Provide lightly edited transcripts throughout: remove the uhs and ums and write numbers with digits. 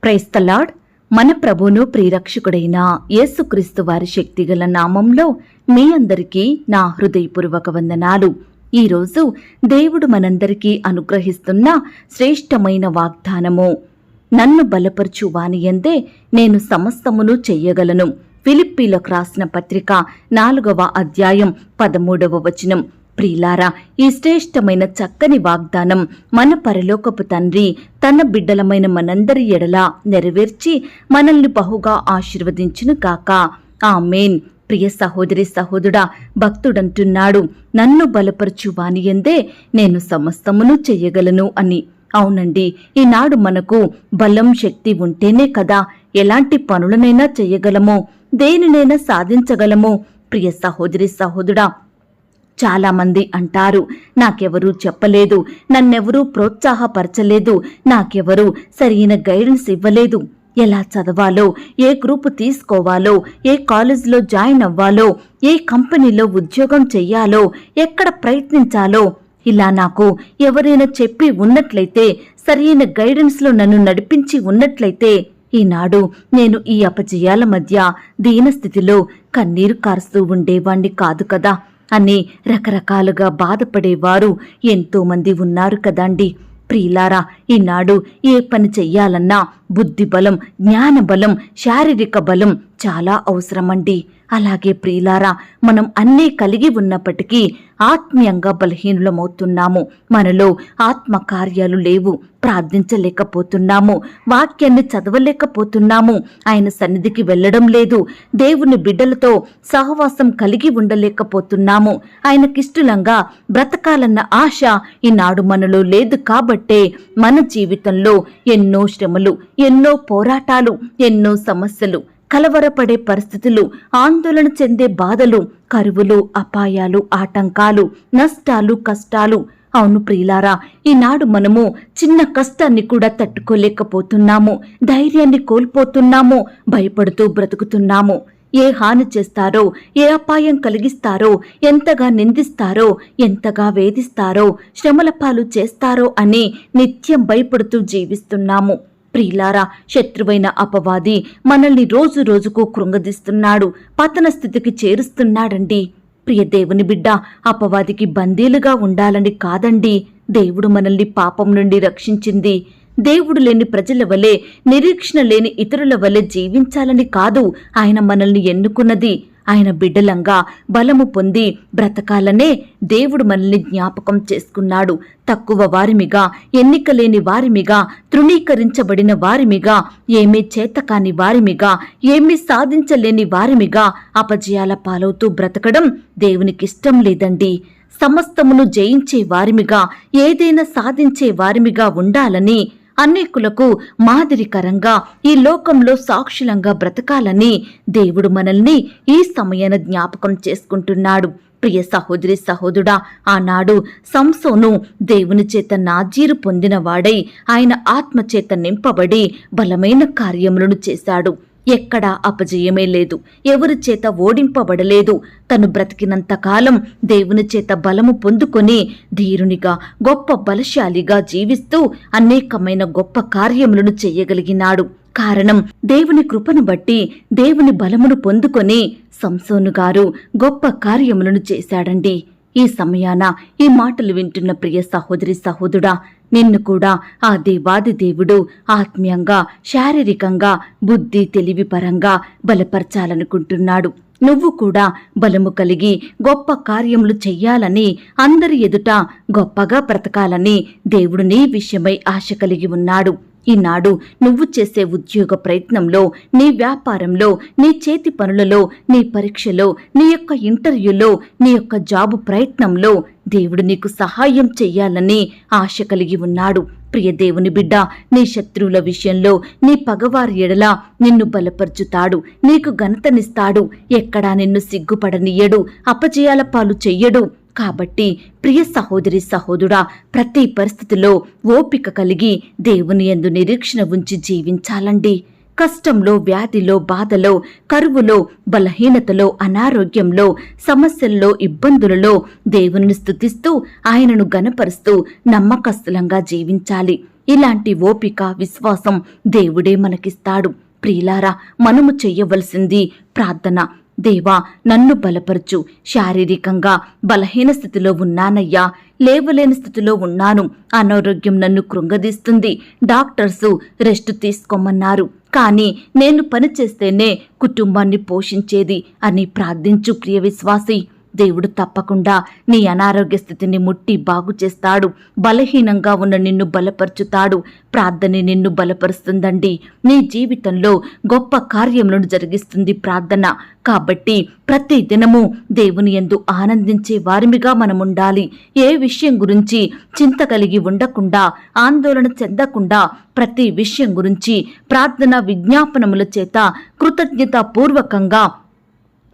Praise the lord. మన ప్రభువును ప్రియరక్షకుడైన యేసుక్రీస్తు వారి శక్తిగల నామంలో మీ అందరికీ నా హృదయపూర్వక వందనాలు. ఈరోజు దేవుడు మనందరికీ అనుగ్రహిస్తున్న శ్రేష్టమైన వాగ్దానము, నన్ను బలపరచు వానియందే నేను సమస్తమును చెయ్యగలను. ఫిలిప్పీలకు రాసిన పత్రిక 4వ అధ్యాయం 13వ వచనం. ప్రియులారా, ఈ శ్రేష్టమైన చక్కని వాగ్దానం మన పరలోకపు తండ్రి తన బిడ్డలమైన మనందరి ఎడల నెరవేర్చి మనల్ని బహుగా ఆశీర్వదించును గాక. ఆమేన్. ప్రియ సహోదరి సహోదరుడా, భక్తుడంటున్నాడు, నన్ను బలపరచు వానియందే నేను సమస్తమును చెయ్యగలను అని. అవునండి, ఈనాడు మనకు బలం శక్తి ఉంటేనే కదా ఎలాంటి పనులనైనా చెయ్యగలము, దేనినైనా సాధించగలము. ప్రియ సహోదరి సహోదరుడా, చాలా మంది అంటారు, నాకెవరూ చెప్పలేదు, నన్నెవరూ ప్రోత్సాహపరచలేదు, నాకెవరూ సరైన గైడెన్స్ ఇవ్వలేదు, ఎలా చదవాలో, ఏ గ్రూపు తీసుకోవాలో, ఏ కాలేజీలో జాయిన్ అవ్వాలో, ఏ కంపెనీలో ఉద్యోగం చెయ్యాలో, ఎక్కడ ప్రయత్నించాలో ఇలా నాకు ఎవరైనా చెప్పి ఉన్నట్లయితే, సరైన గైడెన్స్లో నన్ను నడిపించి ఉన్నట్లయితే ఈనాడు నేను ఈ అపజయాల మధ్య దీనస్థితిలో కన్నీరు కారుస్తూ ఉండేవాణ్ణి కాదు కదా అని రకరకాలుగా బాధపడేవారు ఎంతో మంది ఉన్నారు కదండి. ప్రియులారా, ఈనాడు ఏ పని చెయ్యాలన్నా బుద్ధి బలం, జ్ఞాన బలం, శారీరక బలం చాలా అవసరమండి. అలాగే ప్రియులారా, మనం అన్నీ కలిగి ఉన్నప్పటికీ ఆత్మీయంగా బలహీనులమవుతున్నాము. మనలో ఆత్మ కార్యాలు లేవు, ప్రార్థించలేకపోతున్నాము, వాక్యాన్ని చదవలేకపోతున్నాము, ఆయన సన్నిధికి వెళ్ళడం లేదు, దేవుని బిడ్డలతో సహవాసం కలిగి ఉండలేకపోతున్నాము, ఆయనకిష్టలంగా బ్రతకాలన్న ఆశ ఈనాడు మనలో లేదు. కాబట్టే మన జీవితంలో ఎన్నో శ్రమలు, ఎన్నో పోరాటాలు, ఎన్నో సమస్యలు, కలవరపడే పరిస్థితులు, ఆందోళన చెందే బాధలు, కరువులు, అపాయాలు, ఆటంకాలు, నష్టాలు, కష్టాలు. అవును ప్రియులారా, ఈనాడు మనము చిన్న కష్టాన్ని కూడా తట్టుకోలేకపోతున్నాము, ధైర్యాన్ని కోల్పోతున్నాము, భయపడుతూ బ్రతుకుతున్నాము. ఏ హాని చేస్తారో, ఏ అపాయం కలిగిస్తారో, ఎంతగా నిందిస్తారో, ఎంతగా వేధిస్తారో, శ్రమల పాలు చేస్తారో అని నిత్యం భయపడుతూ జీవిస్తున్నాము. ప్రియులారా, శత్రువైన అపవాది మనల్ని రోజు రోజుకు కృంగదీస్తున్నాడు, పతన స్థితికి చేరుస్తున్నాడండి. ప్రియ దేవుని బిడ్డ, అపవాదికి బందీలుగా ఉండాలని కాదండి దేవుడు మనల్ని పాపం నుండి రక్షించింది. దేవుడు లేని ప్రజల వలె, నిరీక్షణ లేని ఇతరుల వలె జీవించాలని కాదు ఆయన మనల్ని ఎన్నుకున్నది. ఆయన బిడ్డలంగా బలము పొంది బ్రతకాలనే దేవుడు మనల్ని జ్ఞాపకం చేసుకున్నాడు. తక్కువ వారిమిగా, ఎన్నికలేని వారిమిగా, తృణీకరించబడిన వారిమిగా, ఏమీ చేతకాని వారిమిగా, ఏమీ సాధించలేని వారిమిగా అపజయాల పాలవుతూ బ్రతకడం దేవునికిష్టం లేదండి. సమస్తమును జయించే వారిమిగా, ఏదైనా సాధించే వారిమిగా ఉండాలని, అనేకులకు మాదిరికరంగా ఈ లోకంలో సాక్షులంగా బ్రతకాలని దేవుడు మనల్ని ఈ సమయాన జ్ఞాపకం చేసుకుంటున్నాడు. ప్రియ సహోదరి సహోదరుడా, ఆనాడు సంసోను దేవుని చేత నాజీరు పొందినవాడై ఆయన ఆత్మచేత నింపబడి బలమైన కార్యములను చేశాడు. ఎక్కడా అపజయమే లేదు, ఎవరి చేత ఓడింపబడలేదు. తను బ్రతికినంత కాలం దేవుని చేత బలము పొందుకొని ధీరునిగా, గొప్ప బలశాలిగా జీవిస్తూ అనేకమైన గొప్ప కార్యములను చెయ్యగలిగినాడు. కారణం దేవుని కృపను బట్టి, దేవుని బలమును పొందుకొని సంసోను గారు గొప్ప కార్యములను చేశాడండి. ఈ సమయాన ఈ మాటలు వింటున్న ప్రియ సహోదరి సహోదరుడా, నిన్ను కూడా ఆ దేవాది దేవుడు ఆత్మీయంగా, శారీరకంగా, బుద్ధి తెలివి పరంగా బలపరచాలనుకుంటున్నాడు. నువ్వు కూడా బలము కలిగి గొప్ప కార్యములు చెయ్యాలని, అందరి ఎదుట గొప్పగా బ్రతకాలని దేవుడు నీ విషయమై ఆశ కలిగి ఉన్నాడు. ఈనాడు నువ్వు చేసే ఉద్యోగ ప్రయత్నంలో, నీ వ్యాపారంలో, నీ చేతి పనులలో, నీ పరీక్షలో, నీ యొక్క ఇంటర్వ్యూలో, నీ యొక్క జాబు ప్రయత్నంలో దేవుడు నీకు సహాయం చెయ్యాలని ఆశ కలిగి ఉన్నాడు. ప్రియ దేవుని బిడ్డ, నీ శత్రువుల విషయంలో, నీ పగవారి ఎడల నిన్ను బలపరుచుతాడు, నీకు ఘనతనిస్తాడు, ఎక్కడా నిన్ను సిగ్గుపడనీయడు, అపజయాల పాలు చెయ్యడు. కాబట్టి ప్రియ సహోదరి సహోదరుడా, ప్రతి పరిస్థితిలో ఓపిక కలిగి దేవుని యందు నిరీక్షణ ఉంచి జీవించాలండి. కష్టంలో, వ్యాధిలో, బాధలో, కరువులో, బలహీనతలో, అనారోగ్యంలో, సమస్యల్లో, ఇబ్బందులలో దేవుని స్తుతిస్తూ ఆయనను గణపరుస్తూ నమ్మకస్తులంగా జీవించాలి. ఇలాంటి ఓపిక, విశ్వాసం దేవుడే మనకిస్తాడు. ప్రియులారా, మనము చెయ్యవలసింది ప్రార్థన. దేవా, నన్ను బలపరచు. శారీరకంగా బలహీన స్థితిలో ఉన్నానయ్యా, లేవలేని స్థితిలో ఉన్నాను. అనారోగ్యం నన్ను కృంగదీస్తుంది. డాక్టర్సు రెస్ట్ తీసుకోమన్నారు, కానీ నేను పని చేస్తేనే కుటుంబాన్ని పోషించేది అని ప్రార్థించు ప్రియ విశ్వాసి. దేవుడు తప్పకుండా నీ అనారోగ్య స్థితిని ముట్టి బాగు చేస్తాడు. బలహీనంగా ఉన్న నిన్ను బలపరుచుతాడు. ప్రార్థన నిన్ను బలపరుస్తుందండి. నీ జీవితంలో గొప్ప కార్యములను జరిగిస్తుంది ప్రార్థన. కాబట్టి ప్రతి దినము దేవుని యందు ఆనందించే వారిమిగా మనముండాలి. ఏ విషయం గురించి చింత కలిగి ఉండకుండా, ఆందోళన చెందకుండా ప్రతి విషయం గురించి ప్రార్థన విజ్ఞాపనముల చేత కృతజ్ఞతాపూర్వకంగా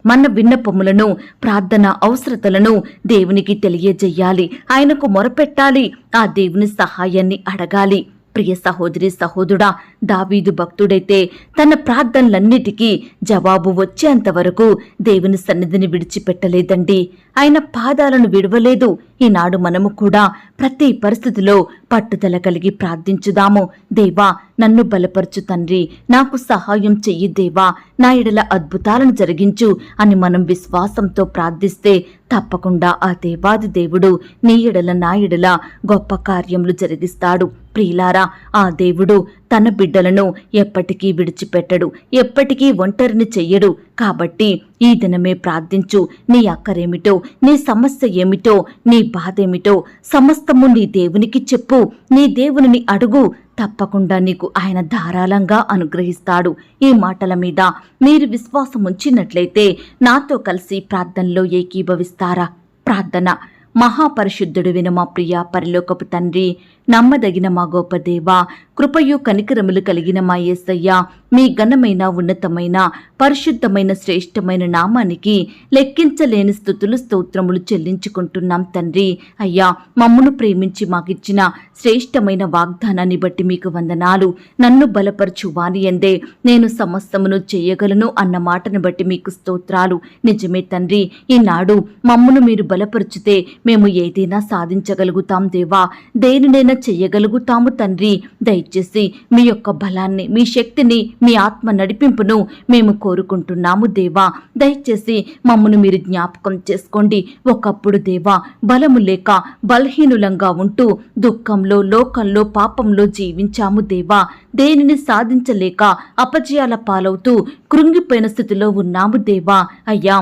మన విన్నపములను, ప్రార్థన అవసరతలను దేవునికి తెలియజేయాలి. ఆయనకు మొరపెట్టాలి. ఆ దేవుని సహాయాన్ని అడగాలి. ప్రియ సహోదరి, సహోదరుడా, దావీదు భక్తుడైతే తన ప్రార్థనలన్నిటికీ జవాబు వచ్చేంత వరకు దేవుని సన్నిధిని విడిచిపెట్టలేదండి. ఆయన పాదాలను విడవలేదు. ఈనాడు మనము కూడా ప్రతి పరిస్థితిలో పట్టుదల కలిగి ప్రార్థించుదాము. దేవా, నన్ను బలపరచు తండ్రి, నాకు సహాయం చెయ్యి దేవా, నా ఎడల అద్భుతాలను జరిగించు అని మనం విశ్వాసంతో ప్రార్థిస్తే తప్పకుండా ఆ దేవాది దేవుడు నీ ఎడల, నా ఎడల గొప్ప కార్యములు జరిగిస్తాడు. ప్రియులారా, ఆ దేవుడు తన బిడ్డలను ఎప్పటికీ విడిచిపెట్టడు, ఎప్పటికీ ఒంటరిని చెయ్యడు. కాబట్టి ఈ దినమే ప్రార్థించు. నీ అక్కరేమిటో, నీ సమస్య ఏమిటో, నీ బాధేమిటో సమస్తము నీ దేవునికి చెప్పు. నీ దేవునిని అడుగు. తప్పకుండా నీకు ఆయన ధారాళంగా అనుగ్రహిస్తాడు. ఈ మాటల మీద మీరు విశ్వాసం ఉంచినట్లయితే నాతో కలిసి ప్రార్థనలో ఏకీభవిస్తారా? ప్రార్థన. మహాపరిశుద్ధుడు విన మా ప్రియ పరలోకపు తండ్రి, నమ్మదగిన మా గొప్ప దేవా, కృపయు కనికరములు కలిగిన మా యేసయ్య, మీ ఘనమైన, ఉన్నతమైన, పరిశుద్ధమైన, శ్రేష్టమైన నామానికి లెక్కించలేని స్తుతులు, స్తోత్రములు చెల్లించుకుంటున్నాం తండ్రి. అయ్యా, మమ్మును ప్రేమించి మాకిచ్చిన శ్రేష్టమైన వాగ్దానాన్ని బట్టి మీకు వందనాలు. నన్ను బలపరచు వాని యందే నేను సమస్తమును చేయగలను అన్న మాటను బట్టి మీకు స్తోత్రాలు. నిజమే తండ్రి, ఈనాడు మమ్మును మీరు బలపరిచితే మేము ఏదైనా సాధించగలుగుతాం దేవా, దేనినైనా చెయ్యగలుగుతాము తండ్రి. దయచేసి మీ యొక్క బలాన్ని, మీ శక్తిని, మీ ఆత్మ నడిపింపును మేము కోరుకుంటున్నాము దేవా. దయచేసి మమ్మను మీరు జ్ఞాపకం చేసుకోండి. ఒకప్పుడు దేవా, బలము లేక బలహీనులంగా ఉంటూ దుఃఖంలో, లోకంలో, పాపంలో జీవించాము దేవా. దేనిని సాధించలేక అపజయాల పాలవుతూ కృంగిపోయిన స్థితిలో ఉన్నాము దేవా. అయ్యా,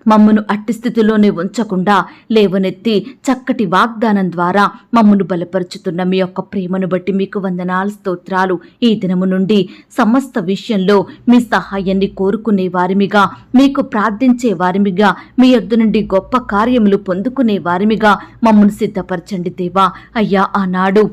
మమ్మను అట్టి స్థితిలోనే ఉంచకుండా లేవనెత్తి చక్కటి వాగ్దానం ద్వారా మమ్మను బలపరుచుతున్న మీ యొక్క ప్రేమను బట్టి మీకు వందనాలు, స్తోత్రాలు. ఈ దినము నుండి సమస్త విషయంలో మీ సహాయాన్ని కోరుకునే వారిమిగా, మీకు ప్రార్థించే వారిమిగా, మీ యొద్ద నుండి గొప్ప కార్యములు పొందుకునే వారిమిగా మమ్మను సిద్ధపరచండి దేవా. అయ్యా, ఆనాడు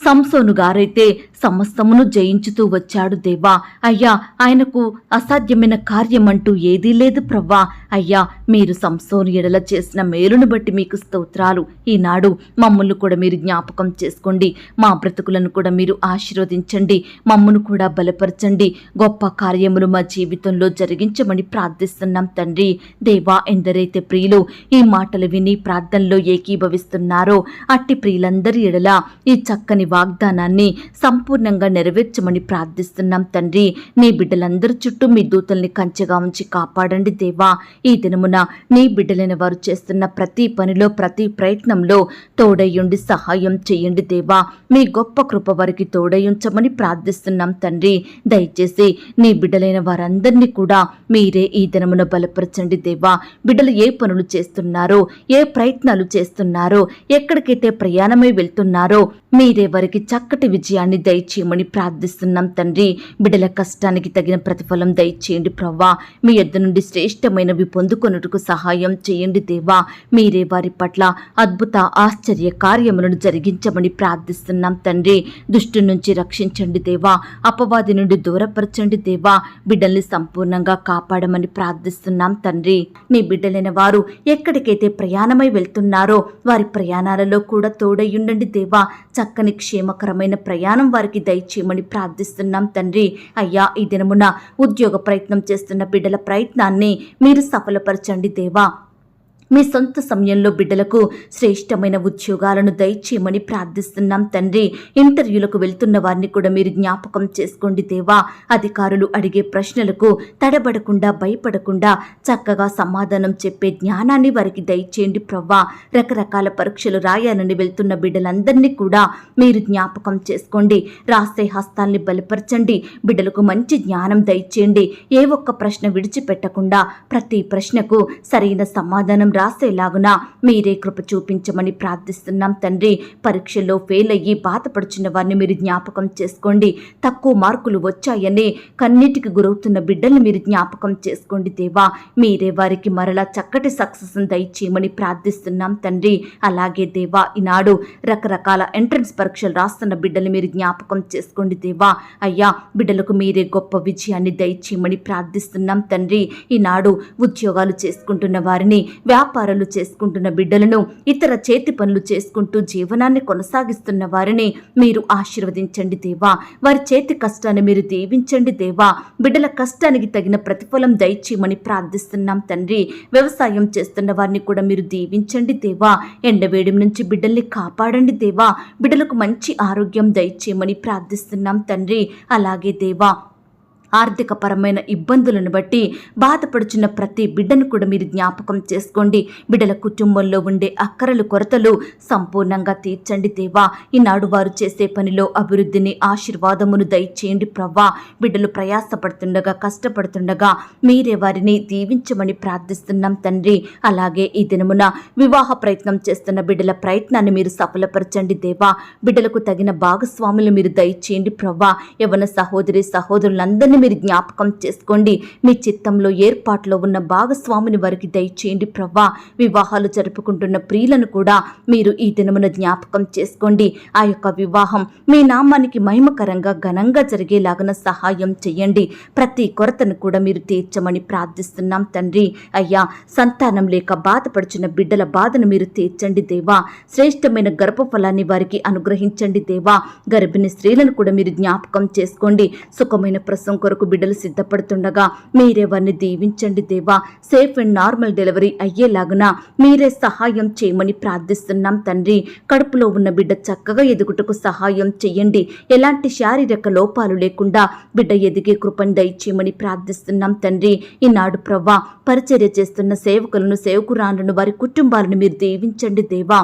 సంసోను గారైతే సమస్తమును జయించుతూ వచ్చాడు దేవా. అయ్యా, ఆయనకు అసాధ్యమైన కార్యమంటూ ఏదీ లేదు ప్రవ్వా. అయ్యా, మీరు సంసోను ఎడల చేసిన మేలును బట్టి మీకు స్తోత్రాలు. ఈనాడు మమ్మల్ని కూడా మీరు జ్ఞాపకం చేసుకోండి. మా బ్రతుకులను కూడా మీరు ఆశీర్వదించండి. మమ్మను కూడా బలపరచండి. గొప్ప కార్యములు మా జీవితంలో జరిగించమని ప్రార్థిస్తున్నాం తండ్రి. దేవా, ఎందరైతే ప్రియులు ఈ మాటలు విని ప్రార్థనలో ఏకీభవిస్తున్నారో అట్టి ప్రియులందరి ఎడల ఈ చక్కని వాగ్దానాన్ని సంపూర్ణంగా నెరవేర్చమని ప్రార్థిస్తున్నాం తండ్రి. నీ బిడ్డలందరి చుట్టూ మీ దూతల్ని కంచెగా ఉంచి కాపాడండి దేవా. ఈ దినమున నీ బిడ్డలైన వారు చేస్తున్న ప్రతి పనిలో, ప్రతి ప్రయత్నంలో తోడయ్యుండి సహాయం చేయండి దేవా. మీ గొప్ప కృప వారికి తోడయ్యుంచమని ప్రార్థిస్తున్నాం తండ్రి. దయచేసి నీ బిడ్డలైన వారందరినీ కూడా మీరే ఈ దినమున బలపరచండి దేవా. బిడ్డలు ఏ పనులు చేస్తున్నారో, ఏ ప్రయత్నాలు చేస్తున్నారో, ఎక్కడికైతే ప్రయాణమై వెళ్తున్నారో మీరే వారికి చక్కటి విజయాన్ని దయచేయమని ప్రార్థిస్తున్నాం తండ్రి. బిడ్డల కష్టానికి తగిన ప్రతిఫలం దయచేయండి ప్రవ్వా. మీ యొద్ద నుండి శ్రేష్టమైనవి పొందుకొనుటకు సహాయం చేయండి దేవా. మీరే వారి పట్ల అద్భుత, ఆశ్చర్య కార్యములను జరిగించమని ప్రార్థిస్తున్నాం తండ్రి. దుష్టు నుంచి రక్షించండి దేవా. అపవాది నుండి దూరపరచండి దేవా. బిడ్డల్ని సంపూర్ణంగా కాపాడమని ప్రార్థిస్తున్నాం తండ్రి. నీ బిడ్డలైన వారు ఎక్కడికైతే ప్రయాణమై వెళ్తున్నారో వారి ప్రయాణాలలో కూడా తోడయ్యుండండి దేవా. చక్కని క్షేమకరమైన ప్రయాణం వారికి దయచేయమని ప్రార్థిస్తున్నాం తండ్రి. అయ్యా, ఈ దినమున ఉద్యోగ ప్రయత్నం చేస్తున్న బిడ్డల ప్రయత్నాన్ని మీరు సఫలపరచండి దేవా. మీ సొంత సమయంలో బిడ్డలకు శ్రేష్టమైన ఉద్యోగాలను దయచేయమని ప్రార్థిస్తున్నాం తండ్రి. ఇంటర్వ్యూలకు వెళ్తున్న వారిని కూడా మీరు జ్ఞాపకం చేసుకోండి దేవా. అధికారులు అడిగే ప్రశ్నలకు తడబడకుండా భయపడకుండా చక్కగా సమాధానం చెప్పే జ్ఞానాన్ని వారికి దయచేయండి ప్రవ్వా. రకరకాల పరీక్షలు రాయాలని వెళ్తున్న బిడ్డలందరినీ కూడా మీరు జ్ఞాపకం చేసుకోండి. రాసే హస్తాల్ని బలపరచండి. బిడ్డలకు మంచి జ్ఞానం దయచేయండి. ఏ ఒక్క ప్రశ్న విడిచిపెట్టకుండా ప్రతి ప్రశ్నకు సరైన సమాధానం రాసేలాగున మీరే కృప చూపించమని ప్రార్థిస్తున్నాం తండ్రి. పరీక్షల్లో ఫెయిల్ అయ్యి బాధపడుచున్న వారిని మీరు జ్ఞాపకం చేసుకోండి. తక్కువ మార్కులు వచ్చాయని కన్నీటికి గురవుతున్న బిడ్డల్ని మీరు జ్ఞాపకం చేసుకోండి దేవా. మీరే వారికి మరలా చక్కటి సక్సెస్ దయచేయమని ప్రార్థిస్తున్నాం తండ్రి. అలాగే దేవా, ఈనాడు రకరకాల ఎంట్రన్స్ పరీక్షలు రాస్తున్న బిడ్డల్ని మీరు జ్ఞాపకం చేసుకోండి దేవా. అయ్యా, బిడ్డలకు మీరే గొప్ప విజయాన్ని దయచేయమని ప్రార్థిస్తున్నాం తండ్రి. ఈనాడు ఉద్యోగాలు చేసుకుంటున్న వారిని, వ్యాపారాలు చేసుకుంటున్న బిడ్డలను, ఇతర చేతి పనులు చేసుకుంటూ జీవనాన్ని కొనసాగిస్తున్న వారిని మీరు ఆశీర్వదించండి దేవా. వారి చేతి కష్టాన్ని మీరు దీవించండి దేవా. బిడ్డల కష్టానికి తగిన ప్రతిఫలం దయచేయమని ప్రార్థిస్తున్నాం తండ్రి. వ్యవసాయం చేస్తున్న వారిని కూడా మీరు దీవించండి దేవా. ఎండవేడి నుంచి బిడ్డల్ని కాపాడండి దేవా. బిడ్డలకు మంచి ఆరోగ్యం దయచేయమని ప్రార్థిస్తున్నాం తండ్రి. అలాగే దేవా, ఆర్థిక పరమైన ఇబ్బందులను బట్టి బాధపడుచున్న ప్రతి బిడ్డను కూడా మీరు జ్ఞాపకం చేసుకోండి. బిడ్డల కుటుంబంలో ఉండే అక్కరలు, కొరతలు సంపూర్ణంగా తీర్చండి దేవా. ఈనాడు వారు చేసే పనిలో అభివృద్ధిని, ఆశీర్వాదమును దయచేయండి ప్రవ్వా. బిడ్డలు ప్రయాసపడుతుండగా, కష్టపడుతుండగా మీరే వారిని దీవించమని ప్రార్థిస్తున్నాం తండ్రి. అలాగే ఈ దినమున వివాహ ప్రయత్నం చేస్తున్న బిడ్డల ప్రయత్నాన్ని మీరు సఫలపరచండి దేవా. బిడ్డలకు తగిన భాగస్వాములు మీరు దయచేయండి ప్రవ్వా. యవ్వన సహోదరి సహోదరులందరినీ మీరు జ్ఞాపకం చేసుకోండి. మీ చిత్తంలో ఏర్పాట్లో ఉన్న భాగస్వామిని వారికి దయచేయండి ప్రవ్వా. వివాహాలు జరుపుకుంటున్న ప్రియులను కూడా మీరు ఈ దినమున జ్ఞాపకం చేసుకోండి. ఆ యొక్క వివాహం మీ నామానికి మహిమకరంగా ఘనంగా జరిగేలాగా సహాయం చేయండి. ప్రతి కొరతను కూడా మీరు తీర్చమని ప్రార్థిస్తున్నాం తండ్రి. అయ్యా, సంతానం లేక బాధపడుచున్న బిడ్డల బాధను మీరు తీర్చండి దేవా. శ్రేష్టమైన గర్భఫలాన్ని వారికి అనుగ్రహించండి దేవా. గర్భిణీ స్త్రీలను కూడా మీరు జ్ఞాపకం చేసుకోండి. సుఖమైన ప్రసవం కొరకు బిడ్డలు సిద్ధపడుతుండగా మీరే వారిని దీవించండి దేవా. సేఫ్ అండ్ నార్మల్ డెలివరీ అయ్యేలాగున మీరే సహాయం చేయమని ప్రార్థిస్తున్నాం తండ్రి. కడుపులో ఉన్న బిడ్డ చక్కగా ఎదుగుటకు సహాయం చేయండి. ఎలాంటి శారీరక లోపాలు లేకుండా బిడ్డ ఎదిగే కృపను దయచేయమని ప్రార్థిస్తున్నాం తండ్రి. ఈనాడు ప్రవ్వా, పరిచర్య చేస్తున్న సేవకులను, సేవకురాలను, వారి కుటుంబాలను మీరు దీవించండి దేవా.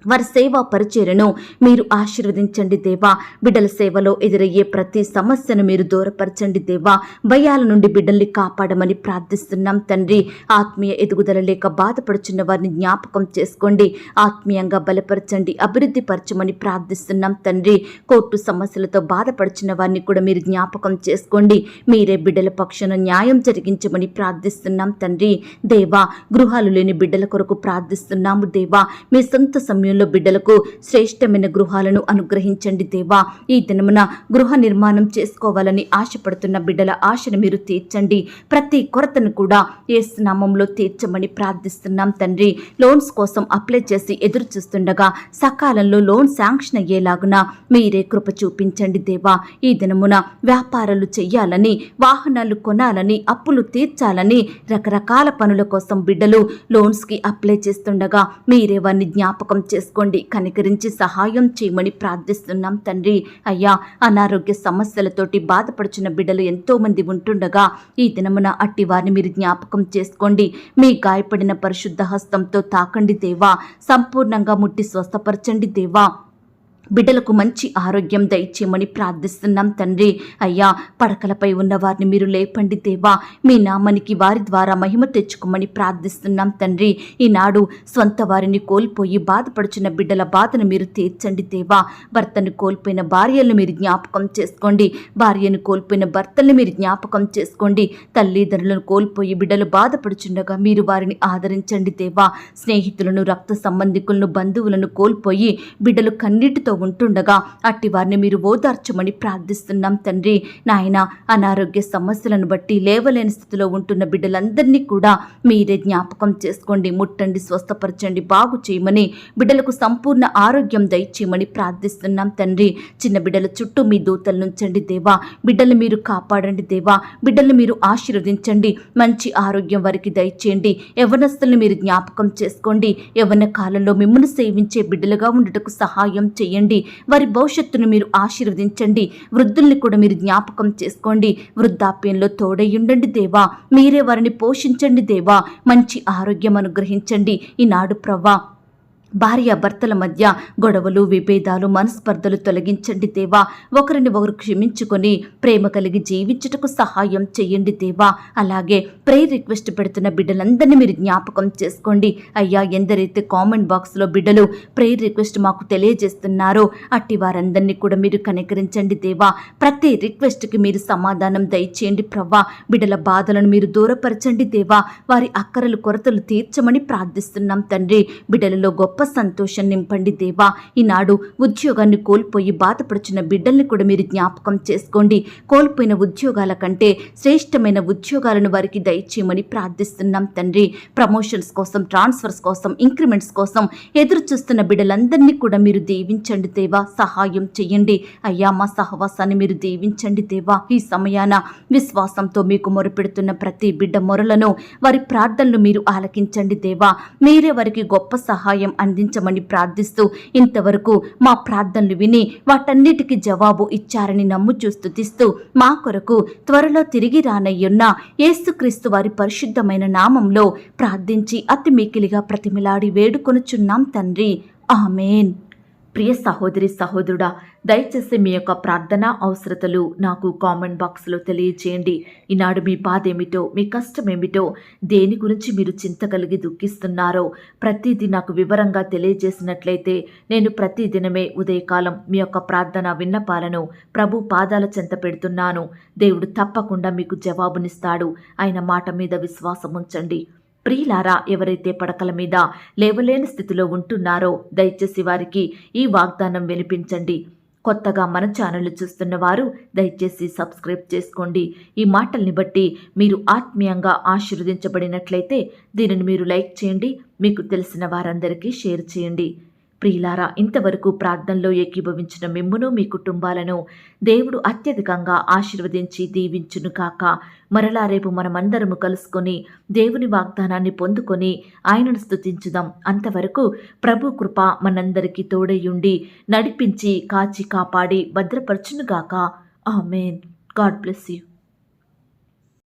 వారి సేవా పరిచర్యను మీరు ఆశీర్వదించండి దేవా. బిడ్డల సేవలో ఎదురయ్యే ప్రతి సమస్యను మీరు దూరపరచండి దేవా. భయాల నుండి బిడ్డల్ని కాపాడమని ప్రార్థిస్తున్నాం తండ్రి. ఆత్మీయ ఎదుగుదల లేక బాధపడుచున్న వారిని జ్ఞాపకం చేసుకోండి. ఆత్మీయంగా బలపరచండి, అభివృద్ధి పరచమని ప్రార్థిస్తున్నాం తండ్రి. కోర్టు సమస్యలతో బాధపడుచున్న వారిని కూడా మీరు జ్ఞాపకం చేసుకోండి. మీరే బిడ్డల పక్షాన న్యాయం జరిగించమని ప్రార్థిస్తున్నాం తండ్రి. దేవా, గృహాలు లేని బిడ్డల కొరకు ప్రార్థిస్తున్నాము దేవా. మీ సొంత సమయంలో బిడ్డలకు శ్రేష్టమైన గృహాలను అనుగ్రహించండి దేవా. ఈ దినమున గృహ నిర్మాణం చేసుకోవాలని ఆశపడుతున్న బిడ్డల ఆశను మీరు తీర్చండి. ప్రతి కొరతను కూడా యేసు నామములో తీర్చమని ప్రార్థిస్తున్నాం తండ్రి. లోన్స్ కోసం అప్లై చేసి ఎదురు చూస్తుండగా సకాలంలో లోన్ శాంక్షన్ అయ్యేలాగున మీరే కృప చూపించండి దేవా. ఈ దినమున వ్యాపారాలు చెయ్యాలని, వాహనాలు కొనాలని, అప్పులు తీర్చాలని రకరకాల పనుల కోసం బిడ్డలు లోన్స్కి అప్లై చేస్తుండగా మీరే వారిని జ్ఞాపకం చేసుకోండి. కనికరించి సహాయం చేయమని ప్రార్థిస్తున్నాం తండ్రి. అయ్యా, అనారోగ్య సమస్యలతోటి బాధపడుచున్న బిడ్డలు ఎంతో మంది ఉంటుండగా ఈ దినమున అట్టి వారిని మీరు జ్ఞాపకం చేసుకోండి. మీ గాయపడిన పరిశుద్ధ హస్తంతో తాకండి దేవా. సంపూర్ణంగా ముట్టి స్వస్థపరచండి దేవా. బిడ్డలకు మంచి ఆరోగ్యం దయచేయమని ప్రార్థిస్తున్నాం తండ్రి. అయ్యా, పడకలపై ఉన్న వారిని మీరు లేపండి దేవా. మీ నామానికి వారి ద్వారా మహిమ తెచ్చుకోమని ప్రార్థిస్తున్నాం తండ్రి. ఈనాడు స్వంత వారిని కోల్పోయి బాధపడుచున్న బిడ్డల బాధను మీరు తీర్చండి దేవా. భర్తను కోల్పోయిన భార్యలను మీరు జ్ఞాపకం చేసుకోండి. భార్యను కోల్పోయిన భర్తల్ని మీరు జ్ఞాపకం చేసుకోండి. తల్లిదండ్రులను కోల్పోయి బిడ్డలు బాధపడుచుండగా మీరు వారిని ఆదరించండి దేవా. స్నేహితులను, రక్త సంబంధికులను, బంధువులను కోల్పోయి బిడ్డలు కన్నీటితో ఉంటుండగా అట్టి వారిని మీరు ఓదార్చమని ప్రార్థిస్తున్నాం తండ్రి. నాయన, అనారోగ్య సమస్యలను బట్టి లేవలేని స్థితిలో ఉంటున్న బిడ్డలందరినీ కూడా మీరే జ్ఞాపకం చేసుకోండి. ముట్టండి, స్వస్థపరచండి, బాగు చేయమని, బిడ్డలకు సంపూర్ణ ఆరోగ్యం దయచేయమని ప్రార్థిస్తున్నాం తండ్రి. చిన్న బిడ్డల చుట్టూ మీ దూతలు నుంచండి దేవా. బిడ్డలు మీరు కాపాడండి దేవా. బిడ్డలు మీరు ఆశీర్వదించండి. మంచి ఆరోగ్యం వారికి దయచేయండి. యవ్వనస్తులను మీరు జ్ఞాపకం చేసుకోండి. యవ్వన కాలంలో మిమ్మల్ని సేవించే బిడ్డలుగా ఉండటకు సహాయం చేయండి. వారి భవిష్యత్తును మీరు ఆశీర్వదించండి. వృద్ధుల్ని కూడా మీరు జ్ఞాపకం చేసుకోండి. వృద్ధాప్యంలో తోడయ్యుండండి దేవా. మీరే వారిని పోషించండి దేవా. మంచి ఆరోగ్యం అనుగ్రహించండి. ఈనాడు ప్రవ్వా, భార్య భర్తల మధ్య గొడవలు, విభేదాలు, మనస్పర్ధలు తొలగించండి దేవా. ఒకరిని ఒకరు క్షమించుకొని ప్రేమ కలిగి జీవించుటకు సహాయం చేయండి దేవా. అలాగే ప్రేయర్ రిక్వెస్ట్ పెడుతున్న బిడ్డలందరినీ మీరు జ్ఞాపకం చేసుకోండి అయ్యా. ఎందరైతే కామెంట్ బాక్స్లో బిడ్డలు ప్రేయర్ రిక్వెస్ట్ మాకు తెలియజేస్తున్నారో అట్టి వారందరినీ కూడా మీరు కనికరించండి దేవా. ప్రతి రిక్వెస్ట్కి మీరు సమాధానం దయచేయండి ప్రవ్వా. బిడ్డల బాధలను మీరు దూరపరచండి దేవా. వారి అక్కరలు కొరతలు తీర్చమని ప్రార్థిస్తున్నాం తండ్రి. బిడ్డలలో గొప్ప సంతోషం నింపండి దేవా. ఈనాడు ఉద్యోగాన్ని కోల్పోయి బాధపడుచున్న బిడ్డల్ని కూడా మీరు జ్ఞాపకం చేసుకోండి. కోల్పోయిన ఉద్యోగాల కంటే శ్రేష్టమైన ఉద్యోగాలను వారికి దయచేయమని ప్రార్థిస్తున్నాం తండ్రి. ప్రమోషన్స్ కోసం, ట్రాన్స్ఫర్స్ కోసం, ఇంక్రిమెంట్స్ కోసం ఎదురు చూస్తున్న బిడ్డలందరినీ కూడా మీరు దీవించండి దేవా. సహాయం చేయండి అయ్యా. మా సహవాసాన్ని మీరు దీవించండి దేవా. ఈ సమయాన విశ్వాసంతో మీకు మొరపెడుతున్న ప్రతి బిడ్డ మొరలను, వారి ప్రార్థనలు మీరు ఆలకించండి దేవా. మీరే వారికి గొప్ప సహాయం అందించమని ప్రార్థిస్తూ, ఇంతవరకు మా ప్రార్థనలు విని వాటన్నిటికీ జవాబు ఇచ్చారని నమ్ముచూ స్తుతిస్తూ, మా కొరకు త్వరలో తిరిగి రానయ్యున్న యేసుక్రీస్తు వారి పరిశుద్ధమైన నామంలో ప్రార్థించి అతి మికిలిగా ప్రతిమిలాడి వేడుకొనుచున్నాం తండ్రి. ఆమేన్. ప్రియ సహోదరి సహోదరుడా, దయచేసి మీ యొక్క ప్రార్థన అవసరతలు నాకు కామెంట్ బాక్స్లో తెలియచేయండి. ఈనాడు మీ బాధ ఏమిటో, మీ కష్టం ఏమిటో, దేని గురించి మీరు చింత కలిగి దుఃఖిస్తున్నారో ప్రతిదీ నాకు వివరంగా తెలియజేసినట్లయితే నేను ప్రతిదినమే ఉదయకాలం మీ యొక్క ప్రార్థన విన్నపాలను ప్రభు పాదాల చెంత పెడుతున్నాను. దేవుడు తప్పకుండా మీకు జవాబునిస్తాడు. ఆయన మాట మీద విశ్వాసం ఉంచండి. ప్రియులారా, ఎవరైతే పడకల మీద లేవలేని స్థితిలో ఉంటున్నారో దయచేసి వారికి ఈ వాగ్దానం వినిపించండి. కొత్తగా మన ఛానల్ చూస్తున్న వారు దయచేసి సబ్స్క్రైబ్ చేసుకోండి. ఈ మాటల్ని బట్టి మీరు ఆత్మీయంగా ఆశీర్వదించబడినట్లయితే దీనిని మీరు లైక్ చేయండి. మీకు తెలిసిన వారందరికీ షేర్ చేయండి. ప్రియులారా, ఇంతవరకు ప్రార్థనలో ఏకీభవించిన మిమ్మును, మీ కుటుంబాలను దేవుడు అత్యధికంగా ఆశీర్వదించి దీవించును కాక. మరలా రేపు మనమందరము కలుసుకొని దేవుని వాగ్దానాన్ని పొందుకొని ఆయనను స్తుతించుదాం. అంతవరకు ప్రభు కృప మనందరికీ తోడయ్యుండి నడిపించి కాచి కాపాడి భద్రపరచునుగాక. ఆమేన్. God bless you.